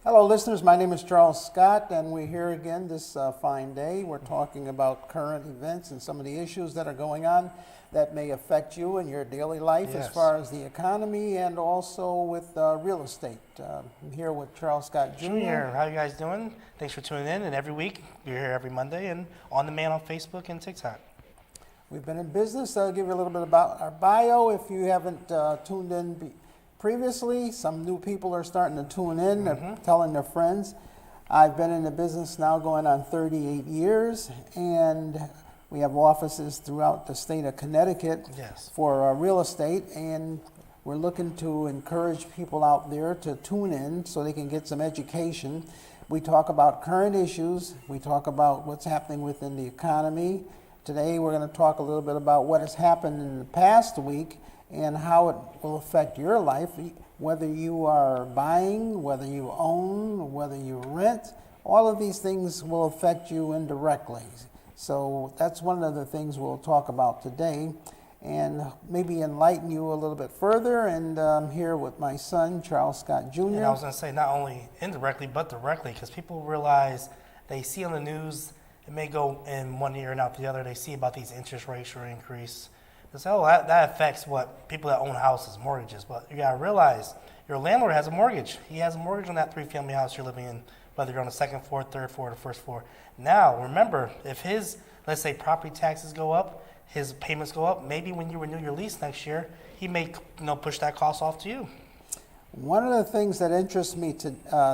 Hello, listeners. My name is Charles Scott, and we're here again this fine day. We're talking about current events and some of the issues that are going on that may affect you in your daily life as Yes. far as the economy and also with real estate. I'm here with Charles Scott Jr. Junior, how you guys doing? Thanks for tuning in. And every week, you're here every Monday and on demand on Facebook and TikTok. We've been in business. I'll give you a little bit about our bio if you haven't tuned in previously. Some new people are starting to tune in. They're telling their friends. I've been in the business now going on 38 years, and we have offices throughout the state of Connecticut Yes. for real estate, and we're looking to encourage people out there to tune in so they can get some education. We talk about current issues. We talk about what's happening within the economy. Today we're going to talk a little bit about what has happened in the past week and how it will affect your life, whether you are buying, whether you own, whether you rent. All of these things will affect you indirectly. So that's one of the things we'll talk about today and maybe enlighten you a little bit further. And I'm here with my son, Charles Scott Jr. And I was going to say not only indirectly, but directly, because people realize they see on the news, it may go in one ear and out the other, they see about these interest rates or increase. They say, oh, that affects what people that own houses, mortgages. But you got to realize your landlord has a mortgage. He has a mortgage on that three-family house you're living in, whether you're on the second floor, third floor, or the first floor. Now, remember, if his, let's say, property taxes go up, his payments go up, maybe when you renew your lease next year, he may push that cost off to you. One of the things that interests me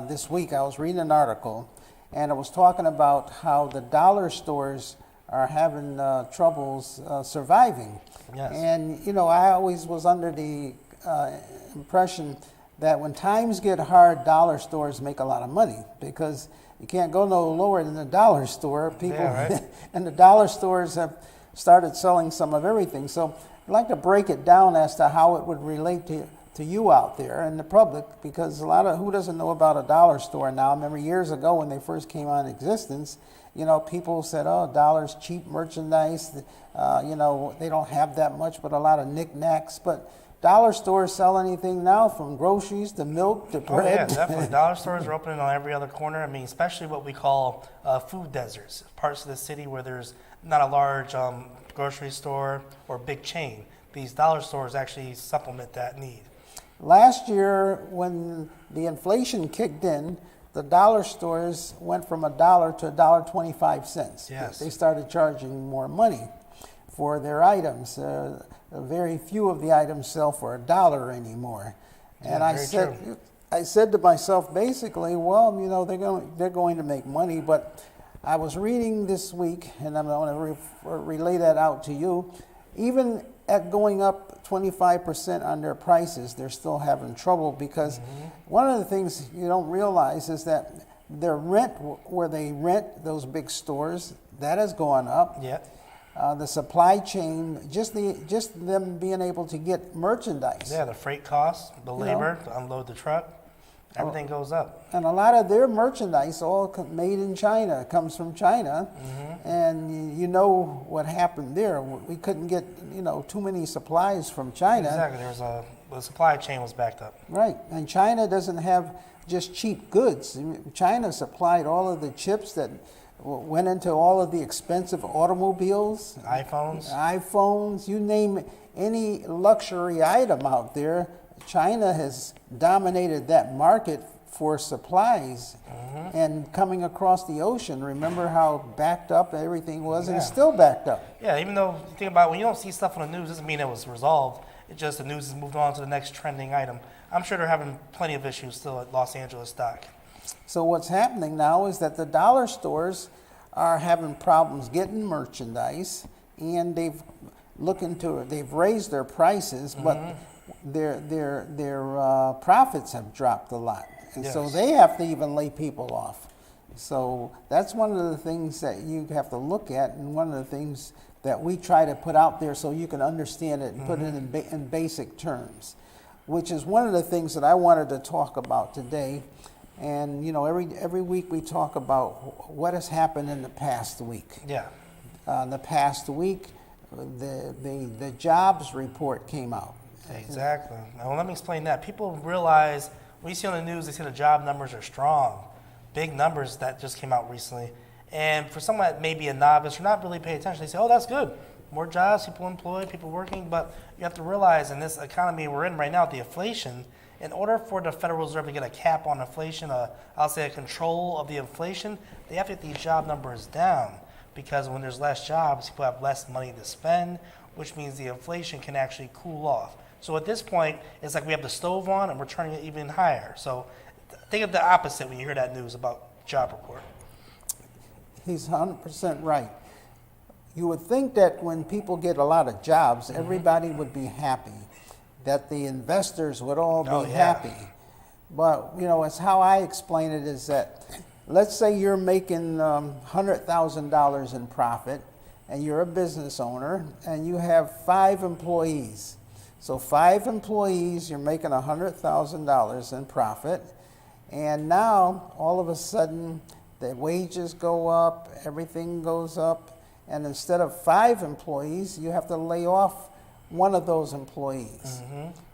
this week, I was reading an article, and it was talking about how the dollar stores are having troubles surviving. Yes. And, I always was under the impression that when times get hard, dollar stores make a lot of money because you can't go no lower than the dollar store. People right. and the dollar stores have started selling some of everything. So I'd like to break it down as to how it would relate to you out there and the public, because who doesn't know about a dollar store now? I remember years ago when they first came on existence, people said, oh, dollar's cheap merchandise. They don't have that much, but a lot of knickknacks. But dollar stores sell anything now, from groceries to milk to bread. Oh, yeah, definitely. Dollar stores are opening on every other corner. I mean, especially what we call food deserts, parts of the city where there's not a large grocery store or big chain. These dollar stores actually supplement that need. Last year, when the inflation kicked in, the dollar stores went from $1 to $1.25. Yes. They started charging more money for their items. Very few of the items sell for $1 anymore. And Yeah, I said to myself, basically, well, they're going to make money. But I was reading this week, and I'm going to relay that out to you. Even at going up 25% on their prices, they're still having trouble because one of the things you don't realize is that their rent, where they rent those big stores, that has gone up. Yeah. The supply chain, just them being able to get merchandise. Yeah, the freight costs, the labor to unload the truck, everything goes up. And a lot of their merchandise, all made in China, comes from China. And you know what happened there. We couldn't get, too many supplies from China. Exactly. The supply chain was backed up. Right. And China doesn't have just cheap goods. China supplied all of the chips that went into all of the expensive automobiles. iPhones, you name any luxury item out there. China has dominated that market for supplies and coming across the ocean. Remember how backed up everything was, and it's still backed up. Yeah, even though you think about it, when you don't see stuff on the news, doesn't mean it was resolved. It's just the news has moved on to the next trending item. I'm sure they're having plenty of issues still at Los Angeles stock. So what's happening now is that the dollar stores are having problems getting merchandise, and they've raised their prices, but their profits have dropped a lot. And so they have to even lay people off. So that's one of the things that you have to look at, and one of the things that we try to put out there so you can understand it and put it in basic terms, which is one of the things that I wanted to talk about today. And every week we talk about what has happened in the past week. Yeah. In the past week, the jobs report came out. Exactly. Now let me explain that. People realize when you see on the news, they say the job numbers are strong, big numbers that just came out recently. And for someone that may be a novice or not really pay attention, they say, oh, that's good. More jobs, people employed, people working. But you have to realize in this economy we're in right now, the inflation, in order for the Federal Reserve to get a cap on inflation, I'll say a control of the inflation, they have to get these job numbers down. Because when there's less jobs, people have less money to spend, which means the inflation can actually cool off. So at this point, it's like we have the stove on and we're turning it even higher. So think of the opposite when you hear that news about job report. He's 100% right. You would think that when people get a lot of jobs, everybody would be happy, that the investors would all be happy. But, it's how I explain it is that, let's say you're making $100,000 in profit, and you're a business owner, and you have 5 employees. So 5 employees, you're making $100,000 in profit, and now, all of a sudden, the wages go up, everything goes up, and instead of 5 employees, you have to lay off one of those employees.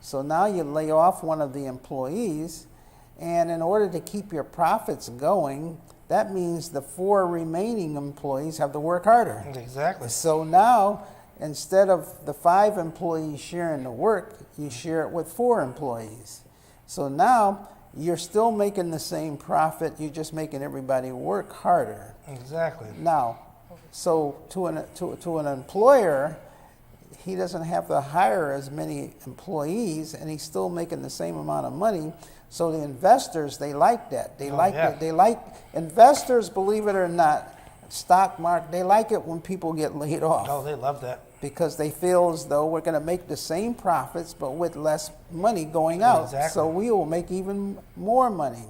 So now you lay off one of the employees, and in order to keep your profits going, that means the 4 remaining employees have to work harder. Exactly. So now, instead of the 5 employees sharing the work, you share it with 4 employees. So now, you're still making the same profit, you're just making everybody work harder. Exactly. Now, so to an employer, he doesn't have to hire as many employees, and he's still making the same amount of money. So the investors, they like that. They like it. They like investors, believe it or not, stock market. They like it when people get laid off. Oh, they love that. Because they feel as though we're going to make the same profits, but with less money going out. Exactly. So we will make even more money.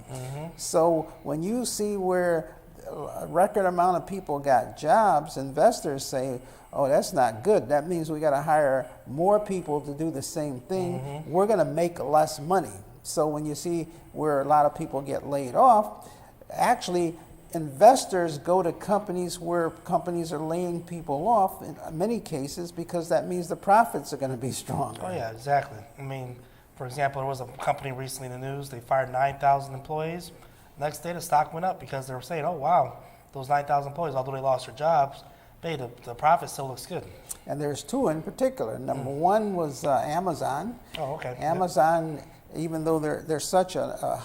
So when you see where a record amount of people got jobs, investors say, oh, that's not good. That means we got to hire more people to do the same thing. We're going to make less money. So when you see where a lot of people get laid off, actually investors go to companies where companies are laying people off in many cases because that means the profits are going to be stronger. Oh, yeah, exactly. I mean, for example, there was a company recently in the news, they fired 9,000 employees. Next day, the stock went up because they were saying, oh, wow, those 9,000 employees, although they lost their jobs, the profit still looks good. And there's 2 in particular. Number 1 was Amazon. Oh, okay. Amazon, even though they're such a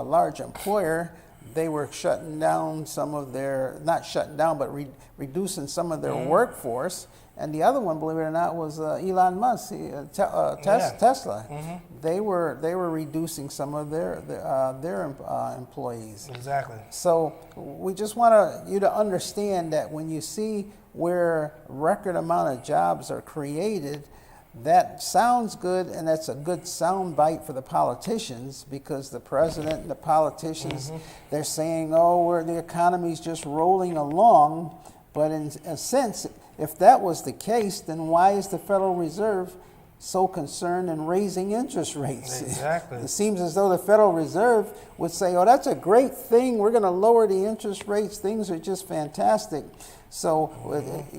large employer, they were shutting down some of their, not shutting down, but reducing some of their workforce. And the other one, believe it or not, was Elon Musk, Tesla. They were reducing some of their employees. Exactly. So we just want you to understand that when you see where record amount of jobs are created, that sounds good, and that's a good sound bite for the politicians, because the president and the politicians, they're saying, oh, the economy's just rolling along. But in a sense, if that was the case, then why is the Federal Reserve so concerned in raising interest rates? Exactly. It seems as though the Federal Reserve would say, oh, that's a great thing. We're going to lower the interest rates. Things are just fantastic. So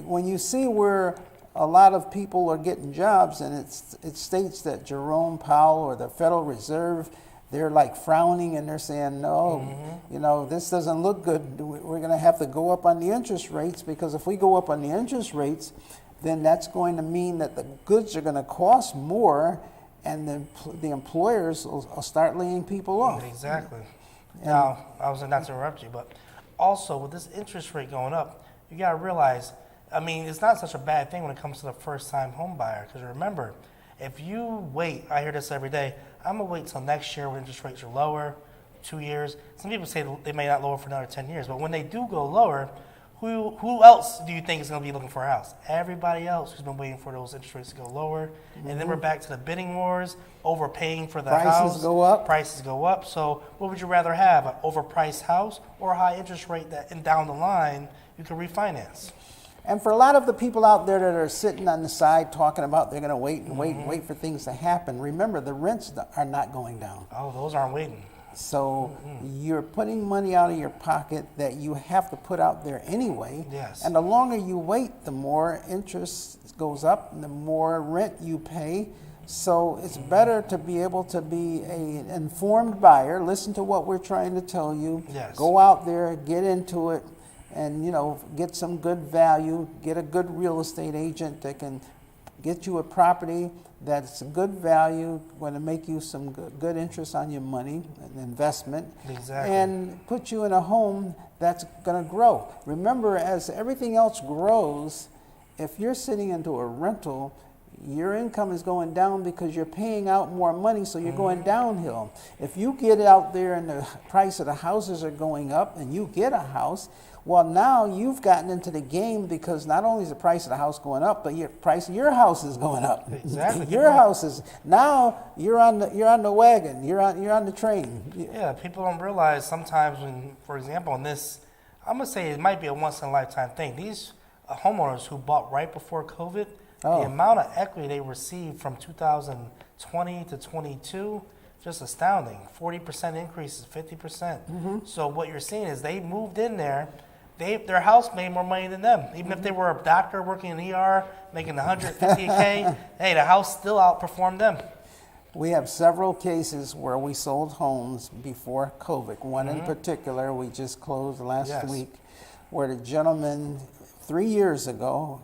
when you see where a lot of people are getting jobs, and it states that Jerome Powell or the Federal Reserve, they're like frowning and they're saying, no, this doesn't look good. We're going to have to go up on the interest rates, because if we go up on the interest rates, then that's going to mean that the goods are going to cost more, and then the employers will start laying people off. Exactly. Now, I was not to interrupt you, but also with this interest rate going up, you got to realize, I mean, it's not such a bad thing when it comes to the first-time home buyer. Because remember, if you wait, I hear this every day, I'm going to wait till next year when interest rates are lower, 2 years. Some people say they may not lower for another 10 years. But when they do go lower, who else do you think is going to be looking for a house? Everybody else who's been waiting for those interest rates to go lower. And then we're back to the bidding wars, overpaying for the house. Prices go up. Prices go up. So what would you rather have, an overpriced house or a high interest rate that, and down the line, you can refinance? And for a lot of the people out there that are sitting on the side talking about they're going to wait and wait and wait for things to happen, remember, the rents are not going down. Oh, those aren't waiting. So you're putting money out of your pocket that you have to put out there anyway. Yes. And the longer you wait, the more interest goes up and the more rent you pay. So it's better to be able to be an informed buyer, listen to what we're trying to tell you, Yes. go out there, get into it, and get some good value, get a good real estate agent that can get you a property that's a good value, going to make you some good interest on your money, an investment, Exactly. and put you in a home that's going to grow. Remember, as everything else grows, if you're sitting into a rental, your income is going down because you're paying out more money, so you're going downhill. If you get out there and the price of the houses are going up and you get a house, well, now you've gotten into the game because not only is the price of the house going up, but your price of your house is going up. Exactly. Your house is now you're on the wagon. You're on the train. Yeah, people don't realize sometimes when, for example, in this, I'm gonna say it might be a once in a lifetime thing. These homeowners who bought right before COVID, the amount of equity they received from 2020 to 22, just astounding. 40% increases, 50%. So what you're seeing is they moved in there. Their house made more money than them. Even if they were a doctor working in the ER, making 150K, hey, the house still outperformed them. We have several cases where we sold homes before COVID. One in particular we just closed last week, where the gentleman 3 years ago,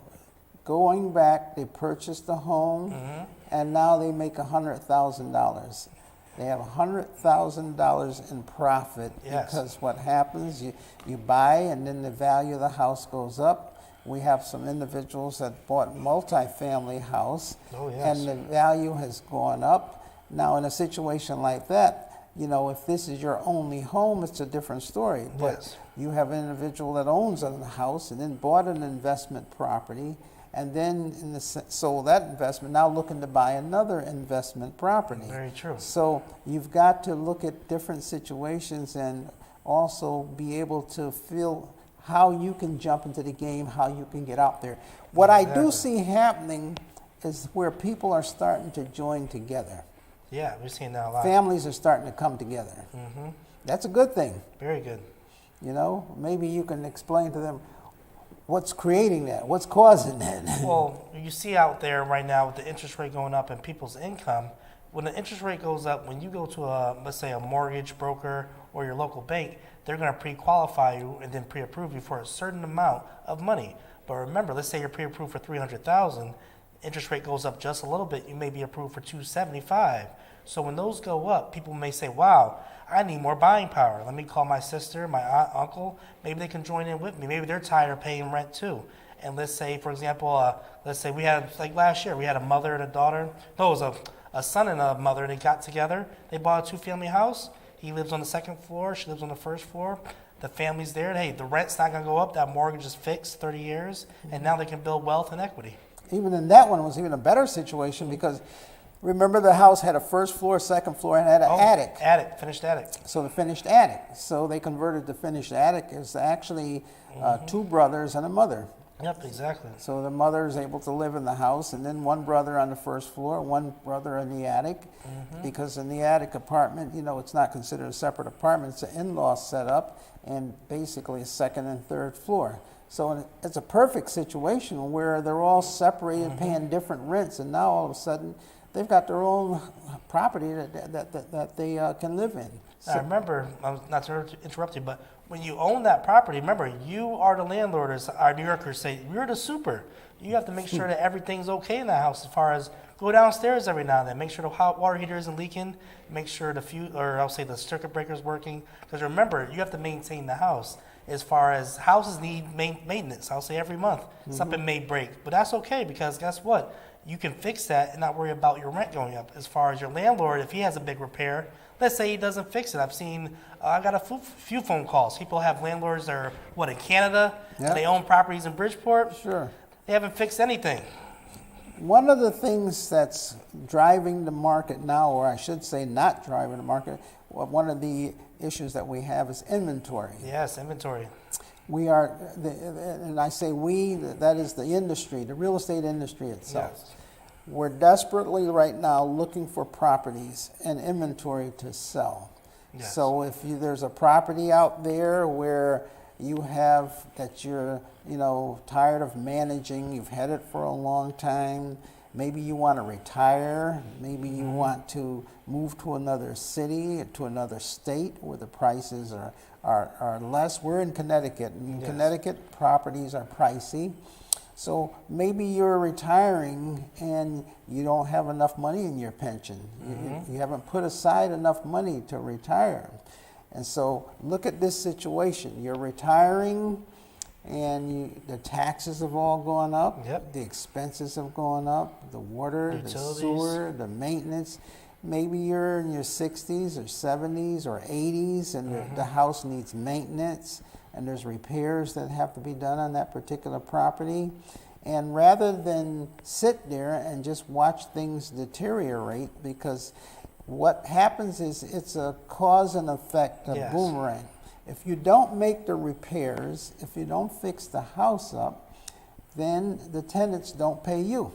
going back, they purchased the home, and now they make $100,000. They have $100,000 in profit because what happens, you buy and then the value of the house goes up. We have some individuals that bought multi-family house and the value has gone up. Now in a situation like that, if this is your only home, it's a different story. But you have an individual that owns a house and then bought an investment property and then sold that investment, now looking to buy another investment property. Very true. So you've got to look at different situations and also be able to feel how you can jump into the game, how you can get out there. What I do see happening is where people are starting to join together. Yeah, we're seeing that a lot. Families are starting to come together. That's a good thing. Very good. Maybe you can explain to them what's creating that, what's causing that. Well, you see out there right now with the interest rate going up and people's income, when the interest rate goes up, when you go to let's say a mortgage broker or your local bank, they're going to pre-qualify you and then pre-approve you for a certain amount of money. But remember, let's say you're pre-approved for $300,000, interest rate goes up just a little bit, you may be approved for $275,000. So when those go up, people may say, wow, I need more buying power. Let me call my sister, my aunt, uncle. Maybe they can join in with me. Maybe they're tired of paying rent too. And let's say, for example, let's say we had, like last year, we had a mother and a daughter. No, it was a son and a mother. They got together. They bought a 2-family house. He lives on the second floor. She lives on the first floor. The family's there. Hey, the rent's not going to go up. That mortgage is fixed 30 years. And now they can build wealth and equity. Even in that one, it was even a better situation because remember the house had a first floor, second floor, and had an attic. Finished attic. So the finished attic. So they converted the finished attic as actually 2 brothers and a mother. Yep, exactly. So the mother is able to live in the house, and then one brother on the first floor, one brother in the attic, because in the attic apartment, it's not considered a separate apartment. It's an in-law setup, and basically a second and third floor. So it's a perfect situation where they're all separated, paying different rents, and now all of a sudden they've got their own property that they can live in. I remember, not to interrupt you, but when you own that property, remember, you are the landlord, as our New Yorkers say, you're the super. You have to make sure that everything's okay in that house as far as go downstairs every now and then, make sure the hot water heater isn't leaking, make sure the circuit breaker's working. Because remember, you have to maintain the house. As far as houses need maintenance, I'll say every month, something may break. But that's okay because guess what? You can fix that and not worry about your rent going up. As far as your landlord, if he has a big repair, let's say he doesn't fix it. I got a few phone calls. People have landlords that are, in Canada? Yep. They own properties in Bridgeport? Sure. They haven't fixed anything. One of the things that's driving the market now, or I should say not driving the market, one of the issues that we have is inventory. Yes, inventory. And I say we, that is the industry, the real estate industry itself. Yes. We're desperately right now looking for properties and inventory to sell. Yes. So if there's a property out there where you have that you're tired of managing, you've had it for a long time, Maybe you want to retire. Maybe you want to move to another city, to another state where the prices are less. We're in Connecticut. In Connecticut, properties are pricey. So maybe you're retiring and you don't have enough money in your pension. You haven't put aside enough money to retire. And so look at this situation. You're retiring and the taxes have all gone up. Yep. The expenses have gone up. The water, the Utilities. sewer, the maintenance. Maybe you're in your 60s or 70s or 80s and the house needs maintenance and there's repairs that have to be done on that particular property. And rather than sit there and just watch things deteriorate, because what happens is it's a cause and effect, a Yes. boomerang. If you don't make the repairs, if you don't fix the house up, then the tenants don't pay you.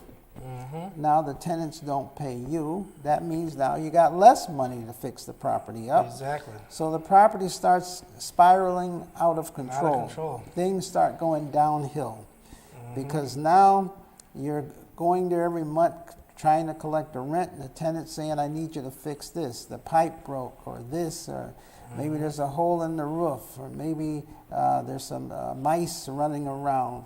Now the tenants don't pay you. That means now you got less money to fix the property up. Exactly. So the property starts spiraling out of control. control. Things start going downhill because now you're going there every month trying to collect the rent, and the tenant's saying, I need you to fix this. The pipe broke, or this, or maybe there's a hole in the roof, or maybe there's some mice running around.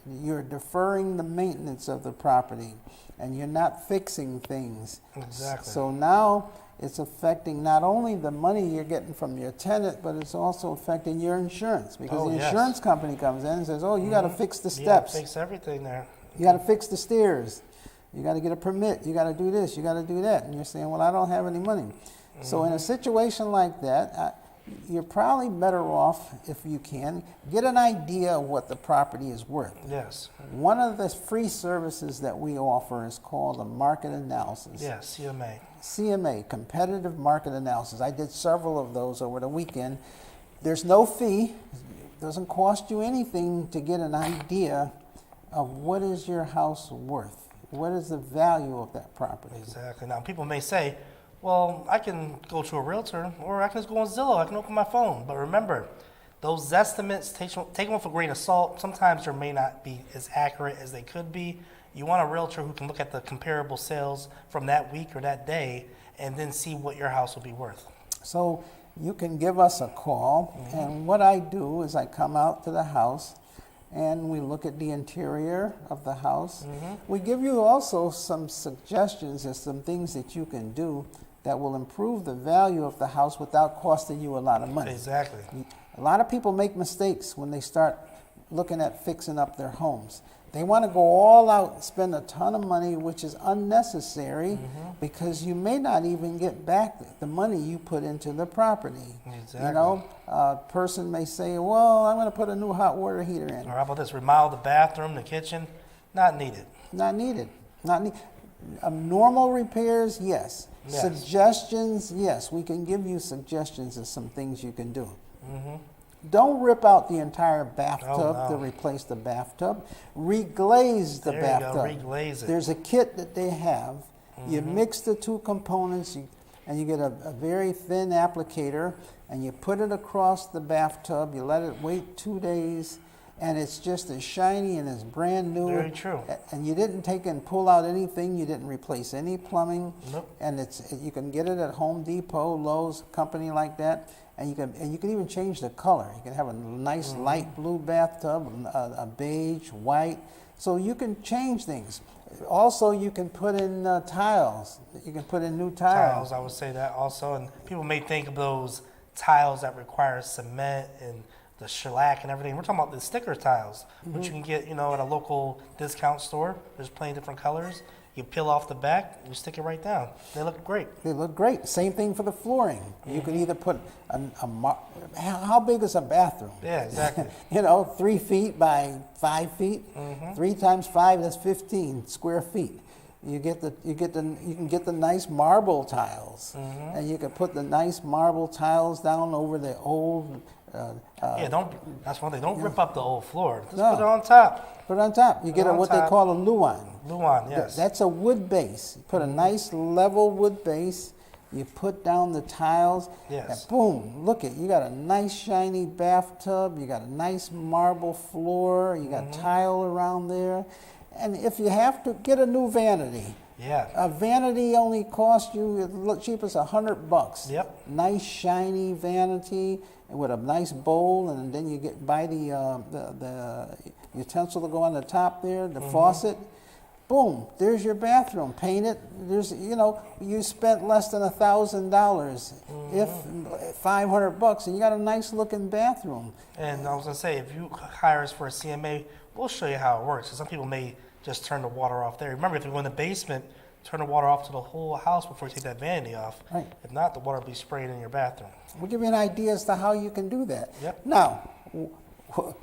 You're deferring the maintenance of the property, and you're not fixing things. Exactly. So now it's affecting not only the money you're getting from your tenant, but it's also affecting your insurance, because Oh, the yes. insurance company comes in and says, oh, you got to fix the You gotta steps. fix everything there. You got to fix the stairs. You got to get a permit. You got to do this. You got to do that. And you're saying, well, I don't have any money. So in a situation like that, you're probably better off, if you can, get an idea of what the property is worth. Yes. One of the free services that we offer is called a market analysis. Yes, CMA. CMA, Competitive Market Analysis. I did several of those over the weekend. There's no fee. It doesn't cost you anything to get an idea of what is your house worth. What is the value of that property? Exactly. Now, people may say, well, I can go to a realtor or I can just go on Zillow. I can open my phone. But remember, those estimates, take them with a grain of salt. Sometimes they may not be as accurate as they could be. You want a realtor who can look at the comparable sales from that week or that day and then see what your house will be worth. So you can give us a call, and what I do is I come out to the house and we look at the interior of the house. We give you also some suggestions and some things that you can do that will improve the value of the house without costing you a lot of money. Exactly. A lot of people make mistakes when they start looking at fixing up their homes. They want to go all out and spend a ton of money, which is unnecessary, because you may not even get back the money you put into the property. Exactly. You know, a person may say, well, I'm going to put a new hot water heater in. Or how about this? Remodel the bathroom, the kitchen. Not needed. Not needed. Not need. Normal repairs, yes. Yes. Suggestions, yes. We can give you suggestions of some things you can do. Don't rip out the entire bathtub to replace the bathtub. Reglaze the There bathtub. you go, reglaze it. There's a kit that they have. You mix the two components, and you get a very thin applicator, and you put it across the bathtub. You let it wait 2 days, and it's just as shiny and as brand new. Very true. And you didn't take and pull out anything. You didn't replace any plumbing. Nope. And you can get it at Home Depot, Lowe's, company like that. And you can even change the color. You can have a nice light blue bathtub, a beige, white. So you can change things. Also, you can put in tiles. You can put in new Tiles, I would say that also. And people may think of those tiles that require cement and the shellac and everything. We're talking about the sticker tiles, which you can get, at a local discount store. There's plenty of different colors. You peel off the back, you stick it right down. They look great. They look great. Same thing for the flooring. You can either put how big is a bathroom? Yeah, exactly. 3 feet by 5 feet. 3 times 5, that's 15 square feet. You can get the nice marble tiles, and you can put the nice marble tiles down over the old. That's one thing. Don't rip up the old floor. Just No. put it on top. Put it on top. You get on what they top. call a luan. Luan, yes. That's a wood base. You put a nice level wood base. You put down the tiles. Yes. And boom! Look at you got a nice shiny bathtub. You got a nice marble floor. You got tile around there, And if you have to, get a new vanity. Yeah. A vanity only costs you, the cheapest, $100. Yep. Nice shiny vanity with a nice bowl, and then you buy the utensil to go on the top there, the faucet. Boom, there's your bathroom. Paint it. You spent less than $1,000, if $500, and you got a nice looking bathroom. And I was gonna say, if you hire us for a CMA, we'll show you how it works. 'Cause some people may just turn the water off there. Remember, if you go in the basement, turn the water off to the whole house before you take that vanity off. Right. If not, the water will be spraying in your bathroom. We'll give you an idea as to how you can do that. Yep. Now,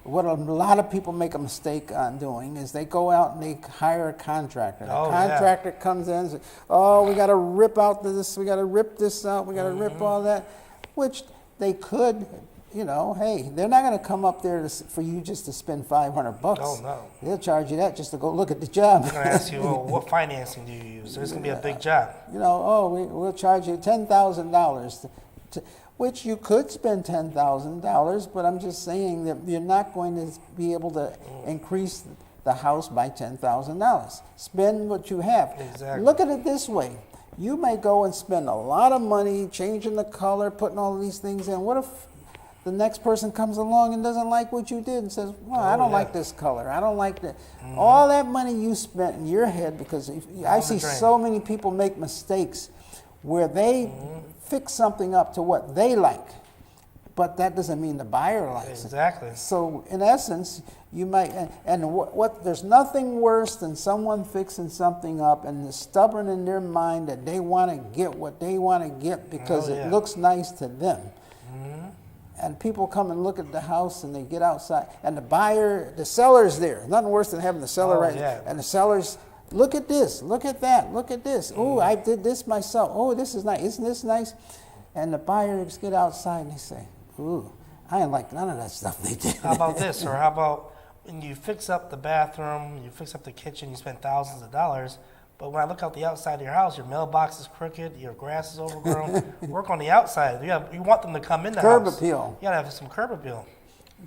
what a lot of people make a mistake on doing is they go out and they hire a contractor. Oh, The yeah. contractor comes in and says, "Oh, we got to rip out this, we got to rip this out, we got to rip all that," which they could. Hey, they're not going to come up there for you just to spend $500. Oh, no. They'll charge you that just to go look at the job. I'm gonna ask you, well, what financing do you use? So it's gonna be a big job. We'll charge you $10,000, which you could spend $10,000, but I'm just saying that you're not going to be able to increase the house by $10,000. Spend what you have. Exactly. Look at it this way. You may go and spend a lot of money changing the color, putting all of these things in. What if the next person comes along and doesn't like what you did and says, "Well, I don't like this color. I don't like that." All that money you spent in your head, because I see so many people make mistakes where they fix something up to what they like, but that doesn't mean the buyer likes it. Exactly. So in essence, you might, there's nothing worse than someone fixing something up and is stubborn in their mind that they want to get what they want to get because it looks nice to them. And people come and look at the house and they get outside, and the seller's there. Nothing worse than having the seller and the seller's, "Look at this, look at that, look at this. Oh, I did this myself. Oh, this is nice. Isn't this nice?" And the buyers get outside and they say, "Ooh, I didn't like none of that stuff they did." How about this? Or how about when you fix up the bathroom, you fix up the kitchen, you spend thousands of dollars, but when I look out the outside of your house, your mailbox is crooked, your grass is overgrown. Work on the outside. You want them to come in the Curb house. appeal. You gotta have some curb appeal.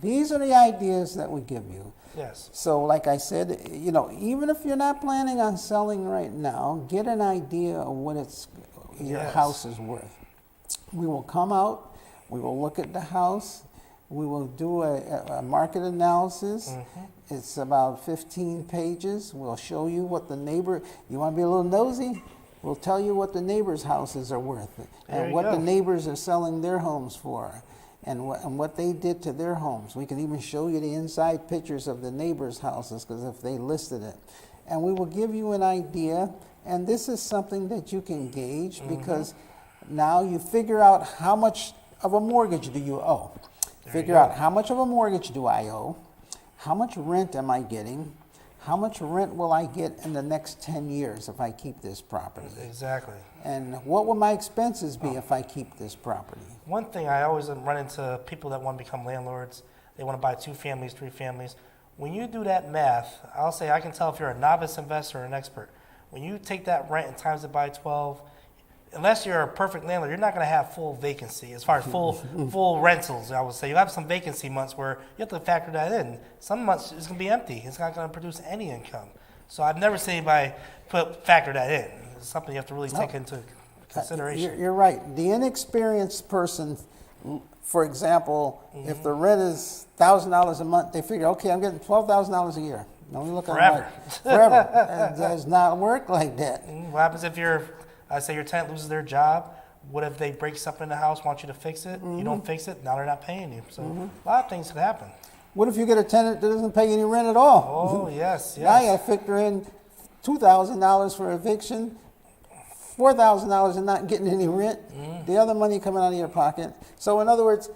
These are the ideas that we give you. Yes. So like I said, even if you're not planning on selling right now, get an idea of what your house is worth. We will come out, we will look at the house, we will do a market analysis. It's about 15 pages. We'll show you what you want to be a little nosy? We'll tell you what the neighbors' houses are worth and what the neighbors are selling their homes for. And what they did to their homes. We can even show you the inside pictures of the neighbors' houses, because if they listed it. And we will give you an idea, and this is something that you can gauge, because now you figure out how much of a mortgage do you owe. Figure out how much of a mortgage do I owe, how much rent am I getting, how much rent will I get in the next 10 years if I keep this property? Exactly. And what will my expenses be if I keep this property? One thing I always run into people that want to become landlords, they want to buy 2 families, 3 families. When you do that math, I'll say I can tell if you're a novice investor or an expert. When you take that rent and times it by 12, unless you're a perfect landlord, you're not going to have full vacancy as far as full rentals. I would say you have some vacancy months where you have to factor that in. Some months it's going to be empty. It's not going to produce any income. So I've never seen anybody factor that in. It's something you have to really take into consideration. You're right. The inexperienced person, for example, if the rent is $1,000 a month, they figure, okay, I'm getting $12,000 a year. Now we look Forever. Forever. It does not work like that. What happens if say your tenant loses their job? What if they break something in the house, want you to fix it? You don't fix it, now they're not paying you. So a lot of things could happen. What if you get a tenant that doesn't pay any rent at all? Oh, yes. Now you got to factor in $2,000 for eviction, $4,000 and not getting any rent, the other money coming out of your pocket. So in other words,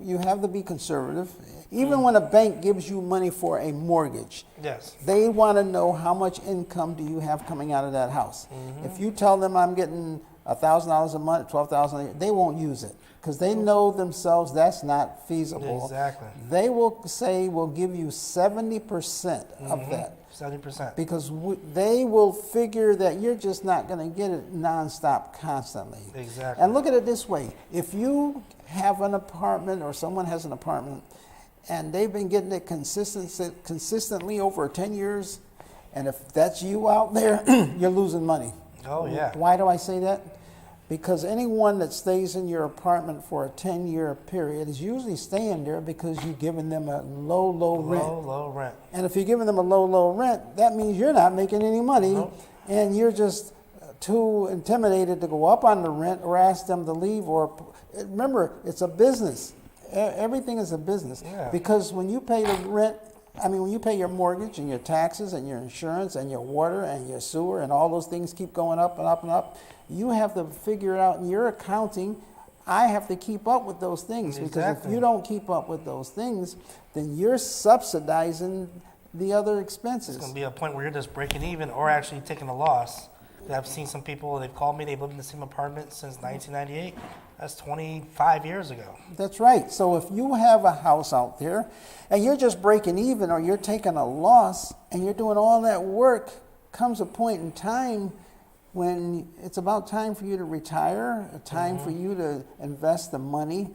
you have to be conservative. Even when a bank gives you money for a mortgage, yes, they want to know how much income do you have coming out of that house. If you tell them I'm getting $1,000 a month, $12,000 a year, they won't use it because they know themselves that's not feasible. Exactly. They will say we'll give you 70% of that. 70%. Because they will figure that you're just not going to get it nonstop constantly. Exactly. And look at it this way. If you have an apartment or someone has an apartment and they've been getting it consistently over 10 years And if that's you out there, you're losing money. Oh, yeah. Why do I say that? Because anyone that stays in your apartment for a 10-year period is usually staying there because you're giving them a low rent. Low rent. And if you're giving them a low rent, that means you're not making any money, Nope. and you're just too intimidated to go up on the rent or ask them to leave. Or remember, it's a business. Everything is a business. Yeah. Because when you pay the rent, when you pay your mortgage and your taxes and your insurance and your water and your sewer and all those things keep going up and up and up, you have to figure it out in your accounting. I have to keep up with those things, because if Exactly. you don't keep up with those things, then you're subsidizing the other expenses. It's going to be a point where you're just breaking even or actually taking a loss. I've seen some people, they've called me, they've lived in the same apartment since 1998. That's 25 years ago. That's right. So if you have a house out there and you're just breaking even or you're taking a loss and you're doing all that work, comes a point in time when it's about time for you to retire, a time for you to invest the money.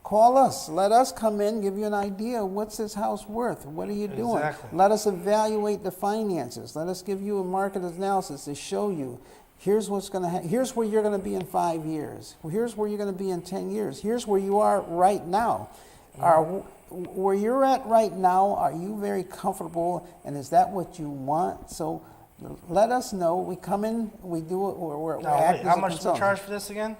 Call us. Let us come in, give you an idea of what's this house worth. What are you doing? Exactly. Let us evaluate the finances. Let us give you a market analysis to show you here's what's going to here's where you're going to be in 5 years. Here's where you're going to be in 10 years. Here's where you are right now. Where you're at right now, are you very comfortable, and is that what you want? So let us know. We come in, we do it, we're No, act wait, as how a much do we consultant. charge for this again?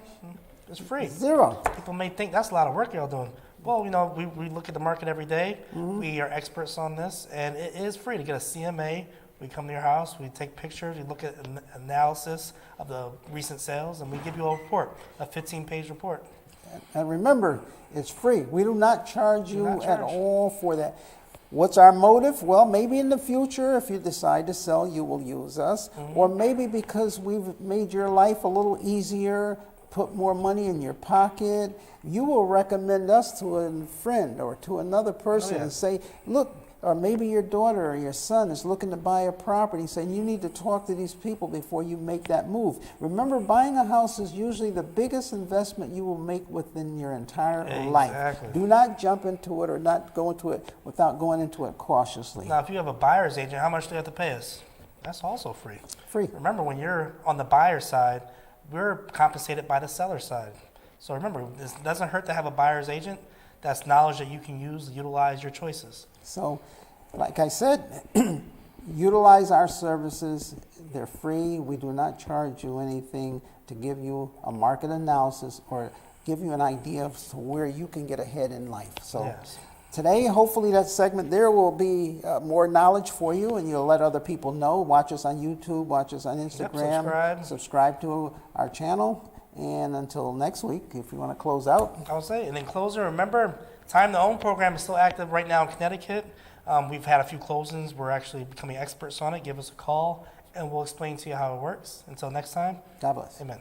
It's free. Zero. People may think that's a lot of work y'all doing. Well, we look at the market every day. We are experts on this, and it is free to get a CMA. We come to your house, we take pictures, we look at an analysis of the recent sales, and we give you a report, a 15-page report. And remember, it's free. We do not charge you not at charge. all for that. What's our motive? Well, maybe in the future, if you decide to sell, you will use us. Or maybe because we've made your life a little easier, put more money in your pocket, you will recommend us to a friend or to another person and say, look, or maybe your daughter or your son is looking to buy a property, saying you need to talk to these people before you make that move. Remember, buying a house is usually the biggest investment you will make within your entire life. Exactly. Do not jump into it or not go into it without going into it cautiously. Now, if you have a buyer's agent, how much do you have to pay us? That's also free. Free. Remember, when you're on the buyer side, we're compensated by the seller side. So remember, it doesn't hurt to have a buyer's agent. That's knowledge that you can use to utilize your choices. So, like I said, utilize our services. They're free. We do not charge you anything to give you a market analysis or give you an idea of where you can get ahead in life. So Yes. today, hopefully that segment there will be more knowledge for you, and you'll let other people know. Watch us on YouTube, watch us on Instagram. Subscribe to our channel. And until next week, if you want to close out. I would say, and in closing, remember, Time to Own program is still active right now in Connecticut. We've had a few closings. We're actually becoming experts on it. Give us a call, and we'll explain to you how it works. Until next time, God bless. amen.